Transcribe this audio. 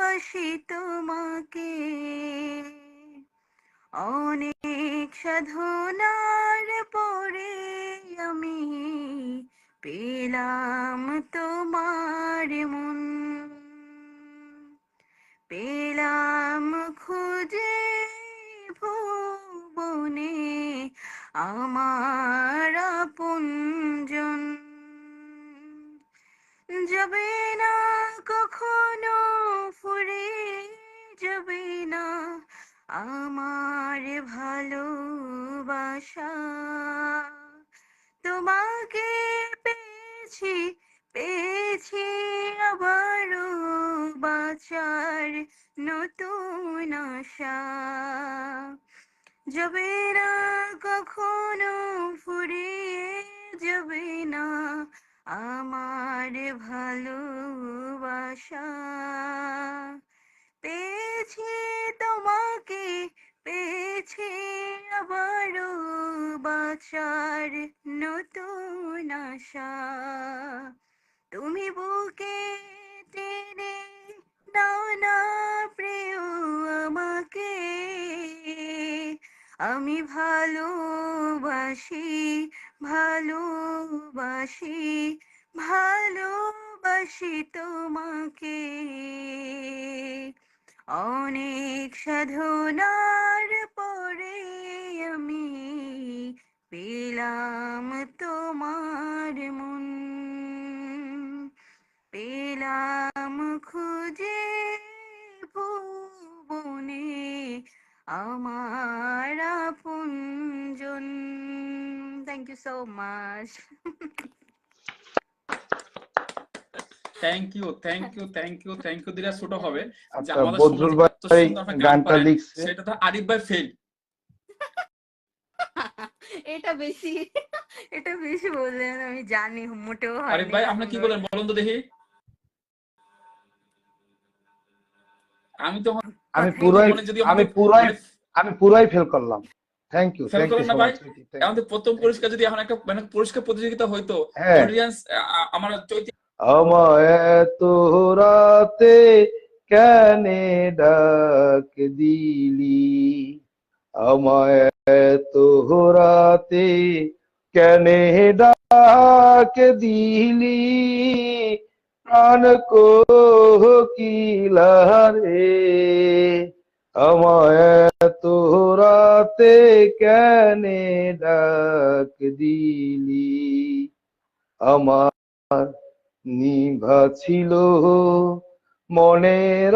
ভালোবাসি তোমাকে, অনেক সাধনার পরে আমি পেলাম তোমার মন, পেলাম খুঁজে ভুবনে আমার আপনজন। যাবে না কখনো ফুরে যাবে না আমার ভালোবাসা, তোমাকে পেয়েছি পেয়েছি আবারও বাঁচার নতুন আশা। যাবে না কখনো ফুরিয়ে যাবে না আমার ভালোবাসা, পেয়েছি তোমাকে পেয়েছি আবারও বাঁচার নতুন আশা। তুমি বুকে টেনে নাও না প্রিয় আমাকে, আমি ভালোবাসি ভালোবাসি ভালোবাসি তোমাকে, অনেক সাধনার পরে আমি পেলাম তোমার মন, পেলাম খুঁজে ভুবনে আমার আপনজন। Thank you so much. Thank you thank you thank you thank you দিলে ছোট হবে যে আচ্ছা, আমাদের বদরুল সমাজে এত ভাই সুন্দর একটা গান গানটা পারেন, লিখছে, সেটা তো আরিফ ভাই ফেল। এটা বেশি এটা বেশি বললেন, আমি জানি মোটেও আরিফ হয়নি ভাই আপনি কি বলেন বলুন তো দেখি। আমি তো আমি কথাই পুরাই নাই। মানে যদি আমি আমাদের পুরাই মানে আমি পুরাই ফেল করলাম। থ্যাংক ইউ ফেল করেন না সো ভাই। মাচ। আমাদের প্রথম পুরস্কার যদি এখন একটা মানে পুরস্কার প্রতিযোগিতা হইতো, হ্যাঁ, অডিয়েন্স আমার চৈতি আমায় এত রাতে কেনে ডাক দিলি, আমায় এত রাতে কেনে ডাক দিলি, প্রাণ কোকিলা রে, আমায় এত রাতে কেনে ডাক দিলি, আমার নিভা ছিল মনের